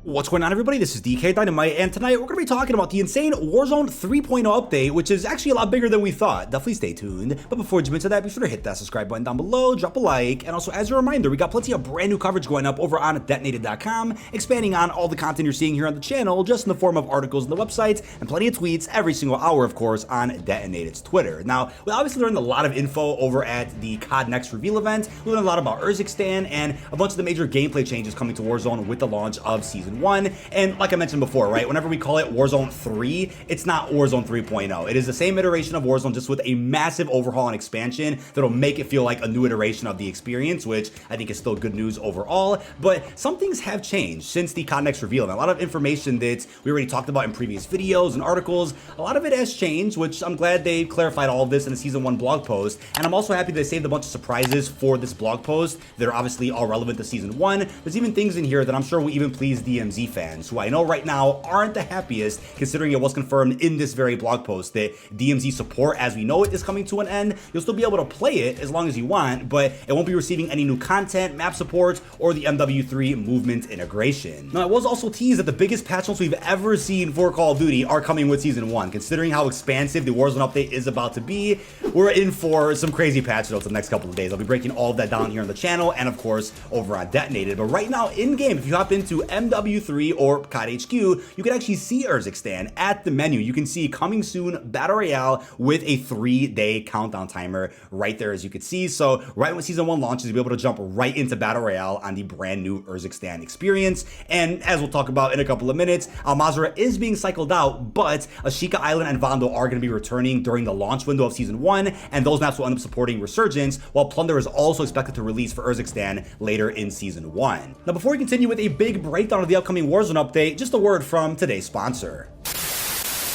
What's going on, everybody? This is dkdynamite, and tonight we're going to be talking about the insane Warzone 3.0 update, which is actually a lot bigger than we thought. Definitely stay tuned. But before we jump into that, be sure to hit that subscribe button down below, drop a like, and also as a reminder, we got plenty of brand new coverage going up over on detonated.com, expanding on all the content you're seeing here on the channel, just in the form of articles on the website, and plenty of tweets every single hour, of course, on Detonated's Twitter. Now, we obviously learned a lot of info over at the COD Next reveal event. We learned a lot about Urzikstan and a bunch of the major gameplay changes coming to Warzone with the launch of Season 1. And like I mentioned before, right, whenever we call it Warzone 3, it's not Warzone 3.0. It is the same iteration of Warzone, just with a massive overhaul and expansion that'll make it feel like a new iteration of the experience, which I think is still good news overall. But some things have changed since the COD Next reveal, and a lot of information that we already talked about in previous videos and articles, a lot of it has changed, which I'm glad they clarified all of this in the Season 1 blog post. And I'm also happy they saved a bunch of surprises for this blog post that are obviously all relevant to Season 1. There's even things in here that I'm sure will even please DMZ fans, who I know right now aren't the happiest, considering it was confirmed in this very blog post that DMZ support as we know it is coming to an end. You'll still be able to play it as long as you want, but it won't be receiving any new content, map support, or the MW3 movement integration. Now, it was also teased that the biggest patch notes we've ever seen for Call of Duty are coming with Season 1. Considering how expansive the Warzone update is about to be, we're in for some crazy patch notes the next couple of days. I'll be breaking all of that down here on the channel and, of course, over on Detonated. But right now, in-game, if you hop into MW3 or COD HQ, you can actually see Urzikstan at the menu. You can see coming soon Battle Royale with a 3-day countdown timer right there, as you can see. So right when Season 1 launches, you'll be able to jump right into Battle Royale on the brand new Urzikstan experience. And as we'll talk about in a couple of minutes, Al-Mazrah is being cycled out, but Ashika Island and Vandal are going to be returning during the launch window of Season 1, and those maps will end up supporting Resurgence, while Plunder is also expected to release for Urzikstan later in Season 1. Now, before we continue with a big breakdown of the upcoming Warzone update, just a word from today's sponsor.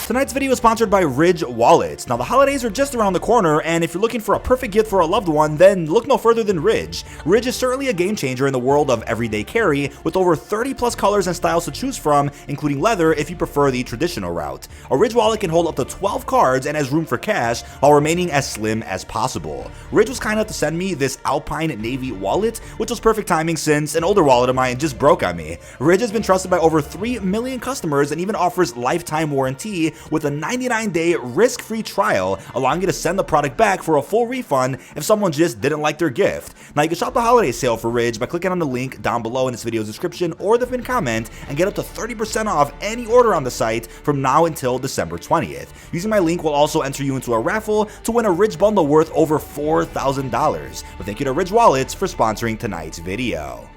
Tonight's video is sponsored by Ridge Wallets. Now, the holidays are just around the corner, and if you're looking for a perfect gift for a loved one, then look no further than Ridge. Ridge is certainly a game changer in the world of everyday carry, with over 30 plus colors and styles to choose from, including leather if you prefer the traditional route. A Ridge wallet can hold up to 12 cards and has room for cash while remaining as slim as possible. Ridge was kind enough to send me this Alpine Navy wallet, which was perfect timing since an older wallet of mine just broke on me. Ridge has been trusted by over 3 million customers and even offers lifetime warranty with a 99-day risk-free trial, allowing you to send the product back for a full refund if someone just didn't like their gift. Now, you can shop the holiday sale for Ridge by clicking on the link down below in this video's description or the pinned comment and get up to 30% off any order on the site from now until December 20th. Using my link will also enter you into a raffle to win a Ridge bundle worth over $4,000. But thank you to Ridge Wallets for sponsoring tonight's video.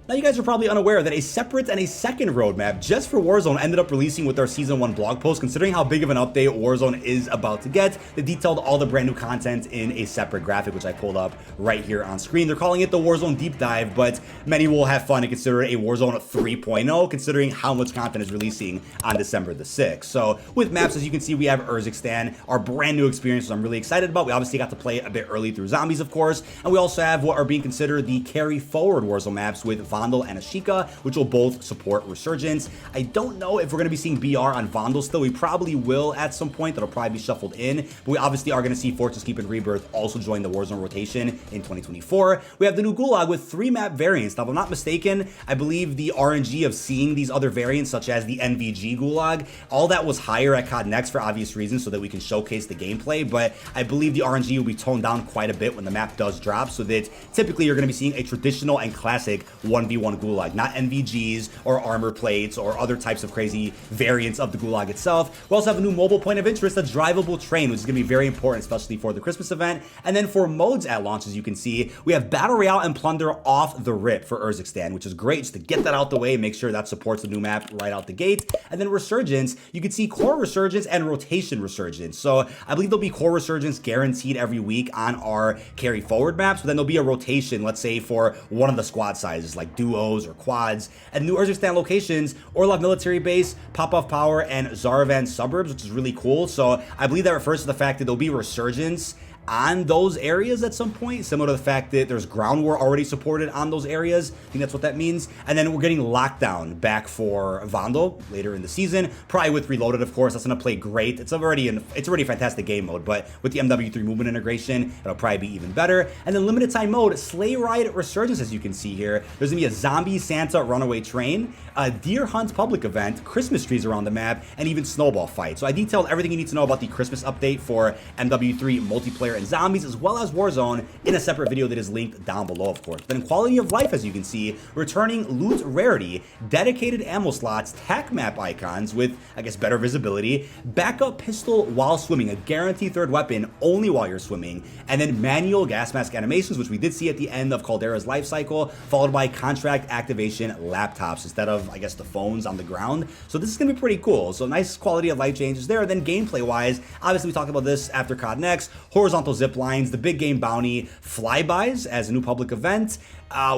Now, you guys are probably unaware that a separate and a second roadmap just for Warzone ended up releasing with our Season 1 blog post, considering how big of an update Warzone is about to get. They detailed all the brand new content in a separate graphic, which I pulled up right here on screen. They're calling it the Warzone Deep Dive, but many will have fun and consider it a Warzone 3.0, considering how much content is releasing on December the 6th. So with maps, as you can see, we have Urzikstan, our brand new experience, which I'm really excited about. We obviously got to play it a bit early through zombies, of course, and we also have what are being considered the carry forward Warzone maps with Vandal and Ashika, which will both support Resurgence. I don't know if we're going to be seeing BR on Vandal still. We probably will at some point. That'll probably be shuffled in, but we obviously are going to see Fortress Keep and Rebirth also join the Warzone rotation in 2024. We have the new Gulag with 3 map variants. Now, if I'm not mistaken, I believe the RNG of seeing these other variants, such as the NVG Gulag, all that was higher at COD Next for obvious reasons, so that we can showcase the gameplay, but I believe the RNG will be toned down quite a bit when the map does drop, so that typically you're going to be seeing a traditional and classic 1v1 Gulag, not NVGs or armor plates or other types of crazy variants of the Gulag itself. We also have a new mobile point of interest, a drivable train, which is going to be very important, especially for the Christmas event. And then for modes at launch, as you can see, we have Battle Royale and Plunder off the rip for Urzikstan, which is great just to get that out the way and make sure that supports the new map right out the gate. And then Resurgence, you can see Core Resurgence and Rotation Resurgence. So I believe there'll be Core Resurgence guaranteed every week on our carry forward maps, but then there'll be a rotation, let's say for one of the squad sizes like duos or quads. And new Urzikstan locations, Orlov Military Base, Popov Power, and Zaravan Suburbs, which is really cool. So I believe that refers to the fact that there'll be Resurgence on those areas at some point, similar to the fact that there's ground war already supported on those areas. I think that's what that means. And then we're getting Lockdown back for Vandal later in the season, probably with Reloaded, of course. That's going to play great. It's already a fantastic game mode, but with the MW3 movement integration, it'll probably be even better. And then limited time mode, Sleigh Ride Resurgence, as you can see here. There's going to be a Zombie Santa Runaway Train, a Deer Hunt public event, Christmas trees around the map, and even Snowball Fight. So I detailed everything you need to know about the Christmas update for MW3 multiplayer and zombies, as well as Warzone, in a separate video that is linked down below, of course. Then quality of life, as you can see, returning loot rarity, dedicated ammo slots, tac map icons with, I guess, better visibility, backup pistol while swimming, a guaranteed third weapon only while you're swimming, and then manual gas mask animations, which we did see at the end of Caldera's life cycle, followed by contract activation laptops instead of, I guess, the phones on the ground. So this is going to be pretty cool. So nice quality of life changes there. Then gameplay wise, obviously we talked about this after COD Next, horizontal zip lines, the big game bounty, flybys as a new public event.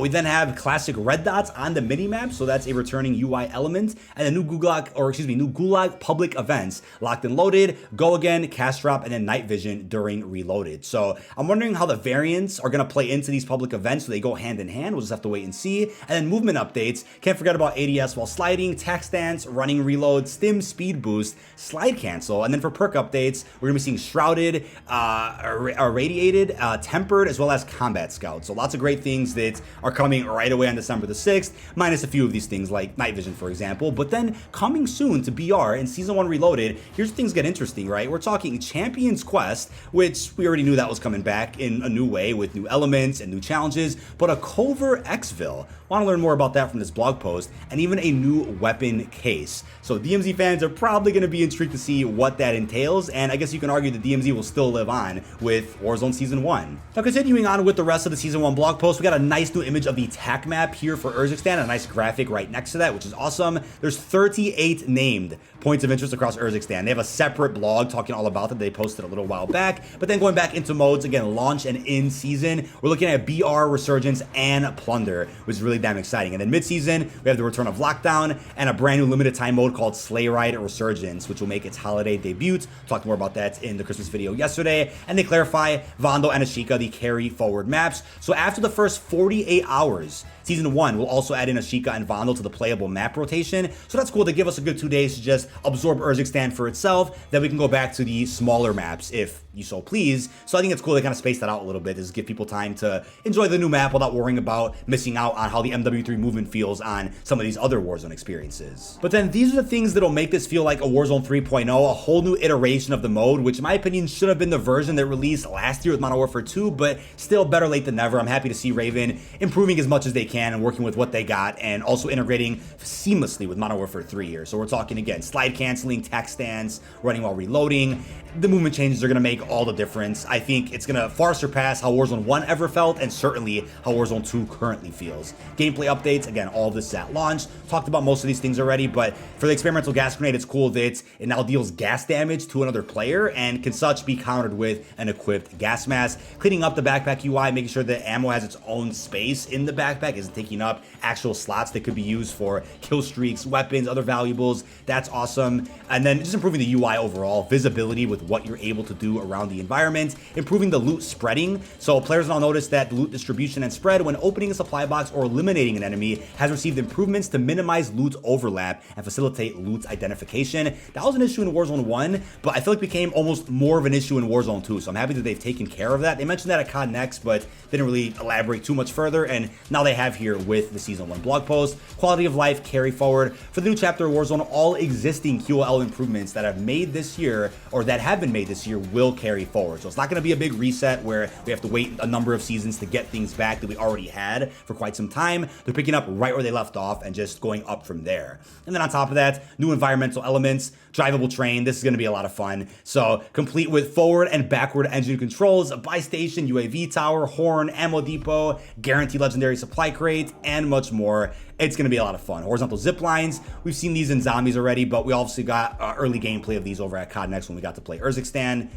We then have classic red dots on the minimap, so that's a returning UI element, and a new Gulag public events, locked and loaded, go again, cast drop, and then night vision during reloaded. So I'm wondering how the variants are going to play into these public events, so they go hand in hand. We'll just have to wait and see. And then movement updates, can't forget about ADS while sliding, tac stance, running reload, stim speed boost, slide cancel, and then for perk updates, we're going to be seeing shrouded, irradiated, tempered, as well as combat scout. So lots of great things that are coming right away on December the 6th, minus a few of these things like night vision, for example. But then coming soon to BR in Season 1 Reloaded, here's where things get interesting, right? We're talking Champion's Quest, which we already knew that was coming back in a new way with new elements and new challenges, but a Covert Exfil. Want to learn more about that from this blog post, and even a new weapon case. So DMZ fans are probably going to be intrigued to see what that entails, and I guess you can argue that DMZ will still live on with Warzone Season 1. Now continuing on with the rest of the Season 1 blog post, we got a nice new image of the TAC map here for Urzikstan, a nice graphic right next to that, which is awesome. There's 38 named points of interest across Urzikstan. They have a separate blog talking all about that they posted a little while back, but then going back into modes, again, launch and in season, we're looking at BR, Resurgence, and Plunder, which is really damn exciting. And then mid-season, we have the return of Lockdown and a brand new limited time mode called Sleigh Ride Resurgence, which will make its holiday debut. Talked more about that in the Christmas video yesterday. And they clarify Vandal and Ashika, the carry forward maps. So after the first 48 hours, Season 1 will also add in Ashika and Vandal to the playable map rotation. So that's cool. They give us a good 2 days to just absorb Urzikstan for itself. Then we can go back to the smaller maps if you so please. So I think it's cool they kind of space that out a little bit, is give people time to enjoy the new map without worrying about missing out on how the MW3 movement feels on some of these other Warzone experiences. But then these are the things that'll make this feel like a Warzone 3.0, a whole new iteration of the mode, which in my opinion should have been the version that released last year with Modern Warfare 2, but still better late than never. I'm happy to see Raven improving as much as they can and working with what they got, and also integrating seamlessly with Modern Warfare 3 here. So we're talking, again, slide canceling, tac stance, running while reloading. The movement changes are going to make all the difference. I think it's going to far surpass how Warzone 1 ever felt, and certainly how Warzone 2 currently feels. Gameplay updates, again, all of this is at launch. Talked about most of these things already, but for the experimental gas grenade, it's cool that it now deals gas damage to another player and can such be countered with an equipped gas mask. Cleaning up the backpack UI, making sure that ammo has its own space in the backpack, isn't taking up actual slots that could be used for kill streaks, weapons, other valuables. That's awesome. And then just improving the UI overall, visibility with what you're able to do around the environment, improving the loot spreading. So players now notice that the loot distribution and spread when opening a supply box or eliminating an enemy has received improvements to minimize loot overlap and facilitate loot identification. That was an issue in Warzone 1, but I feel like it became almost more of an issue in Warzone 2. So I'm happy that they've taken care of that. They mentioned that at COD Next, but didn't really elaborate too much further. And now they have here with the Season 1 blog post. Quality of life carry forward. For the new chapter of Warzone, all existing QOL improvements that have made this year, or that have been made this year, will carry forward. So it's not going to be a big reset where we have to wait a number of seasons to get things back that we already had for quite some time. They're picking up right where they left off and just going up from there. And then on top of that, new environmental elements, drivable train. This is going to be a lot of fun. So complete with forward and backward engine controls, a buy station, UAV tower, horn, ammo depot, guaranteed legendary supply crate, and much more. It's going to be a lot of fun. Horizontal zip lines. We've seen these in zombies already, but we obviously got early gameplay of these over at COD Next when we got to play Urzikstan.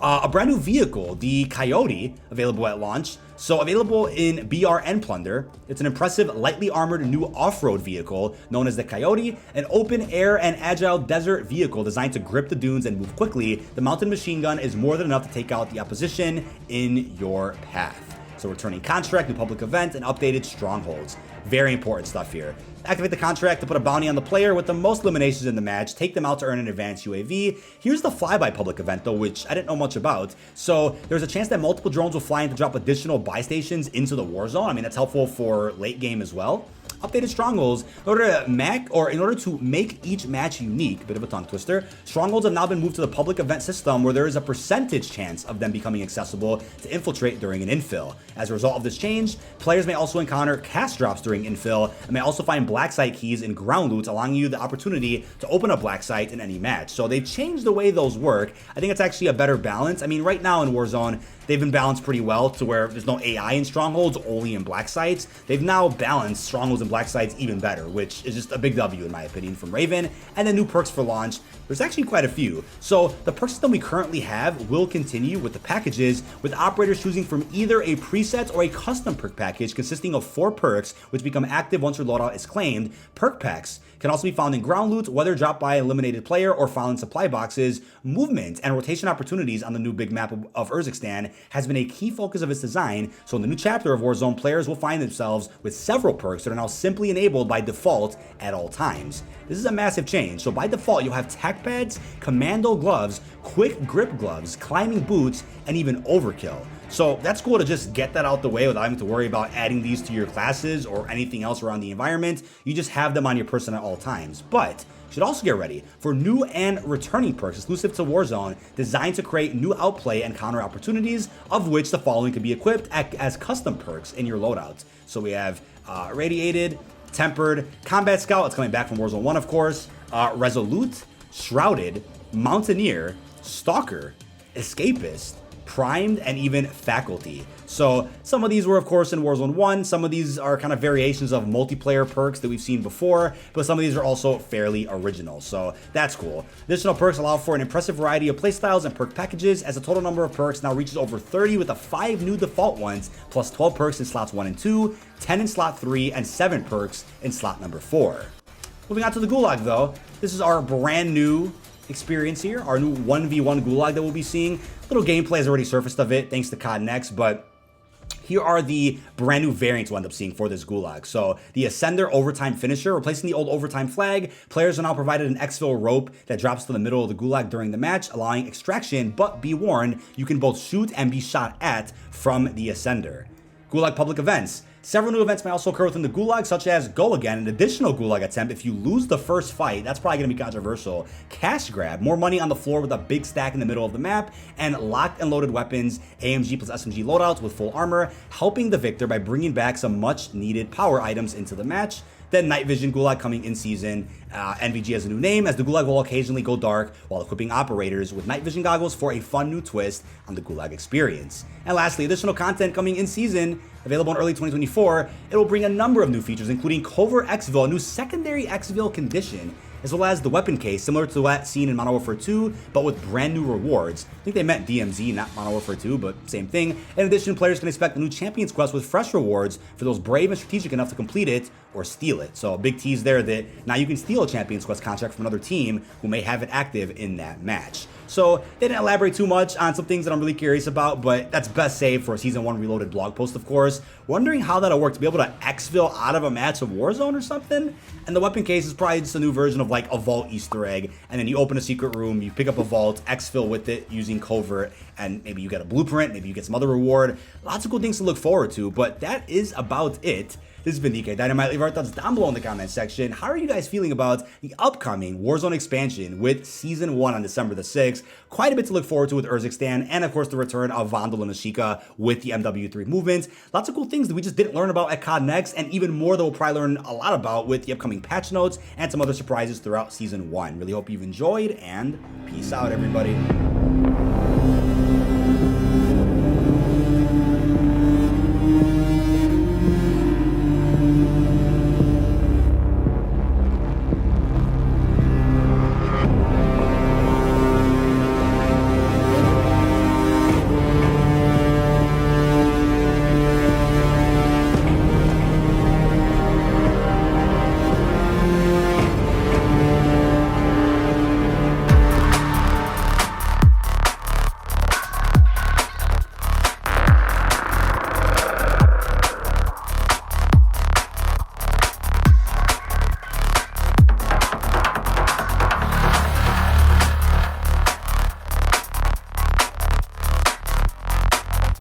A brand new vehicle, the Coyote, available at launch. So available in BR and Plunder. It's an impressive, lightly armored new off-road vehicle known as the Coyote, an open air and agile desert vehicle designed to grip the dunes and move quickly. The mounted machine gun is more than enough to take out the opposition in your path. So returning contract, new public event, and updated Strongholds. Very important stuff here. Activate the contract to put a bounty on the player with the most eliminations in the match. Take them out to earn an advanced UAV. Here's the flyby public event though, which I didn't know much about. So there's a chance that multiple drones will fly in to drop additional buy stations into the war zone. I mean, that's helpful for late game as well. Updated Strongholds. In order to make each match unique, bit of a tongue twister, Strongholds have now been moved to the public event system where there is a percentage chance of them becoming accessible to infiltrate during an infill. As a result of this change, players may also encounter cast drops during infill and may also find black site keys in ground loot, allowing you the opportunity to open a black site in any match. So they've changed the way those work. I think it's actually a better balance. I mean, right now in Warzone, they've been balanced pretty well to where there's no AI in Strongholds, only in black sites. They've now balanced Strongholds and black sites even better, which is just a big W in my opinion from Raven. And then new perks for launch. There's actually quite a few. So the perk system we currently have will continue with the packages, with operators choosing from either a preset or a custom perk package consisting of 4 perks, which become active once your loadout is claimed. Perk packs can also be found in ground loot, whether dropped by an eliminated player or found in supply boxes. Movement and rotation opportunities on the new big map of Urzikstan has been a key focus of its design, so in the new chapter of Warzone, players will find themselves with several perks that are now simply enabled by default at all times. This is a massive change, so by default you'll have tac pads, commando gloves, quick grip gloves, climbing boots, and even overkill. So that's cool to just get that out the way without having to worry about adding these to your classes or anything else around the environment. You just have them on your person at all times. But you should also get ready for new and returning perks exclusive to Warzone, designed to create new outplay and counter opportunities, of which the following can be equipped as custom perks in your loadouts. So we have Radiated, Tempered, Combat Scout, it's coming back from Warzone 1 of course, Resolute, Shrouded, Mountaineer, Stalker, Escapist, Primed, and even Faculty. So some of these were of course in Warzone 1, some of these are kind of variations of multiplayer perks that we've seen before, but some of these are also fairly original, so that's cool. Additional perks allow for an impressive variety of playstyles and perk packages, as the total number of perks now reaches over 30 with the 5 new default ones, plus 12 perks in slots 1 and 2, 10 in slot 3, and 7 perks in slot number 4. Moving on to the Gulag though, this is our brand new experience here, our new 1v1 Gulag that we'll be seeing. Little gameplay has already surfaced of it thanks to COD Next, but here are the brand new variants we'll end up seeing for this Gulag. So the Ascender Overtime Finisher, replacing the old Overtime flag. Players are now provided an Exfil rope that drops to the middle of the Gulag during the match, allowing extraction, but be warned, you can both shoot and be shot at from the Ascender. Gulag public events. Several new events may also occur within the Gulag, such as Go Again, an additional Gulag attempt if you lose the first fight. That's probably going to be controversial. Cash Grab, more money on the floor with a big stack in the middle of the map, and locked and loaded weapons, AMG plus SMG loadouts with full armor, helping the victor by bringing back some much needed power items into the match. Then Night Vision Gulag coming in season. NVG has a new name, as the Gulag will occasionally go dark while equipping operators with night vision goggles for a fun new twist on the Gulag experience. And lastly, additional content coming in season, available in early 2024. It will bring a number of new features, including Covert Exfil, a new secondary Exfil condition, as well as the weapon case, similar to that seen in Modern Warfare 2, but with brand new rewards. I think they meant DMZ, not Modern Warfare 2, but same thing. In addition, players can expect a new Champions Quest with fresh rewards for those brave and strategic enough to complete it or steal it. So a big tease there that now you can steal a Champions Quest contract from another team who may have it active in that match. So they didn't elaborate too much on some things that I'm really curious about, but that's best saved for a Season 1 Reloaded blog post, of course. Wondering how that'll work, to be able to exfil out of a match of Warzone or something. And the weapon case is probably just a new version of like a vault Easter egg, and then you open a secret room, you pick up a vault, exfil with it using Covert, and maybe you get a blueprint, maybe you get some other reward. Lots of cool things to look forward to, but that is about it. This has been dkdynamite. Leave our thoughts down below in the comment section. How are you guys feeling about the upcoming Warzone expansion with Season 1 on December the 6th? Quite a bit to look forward to with Urzikstan, and of course the return of Vandal and Ashika with the MW3 movement. Lots of cool things that we just didn't learn about at COD Next, and even more that we'll probably learn a lot about with the upcoming patch notes and some other surprises throughout Season 1. Really hope you've enjoyed, and peace out, everybody.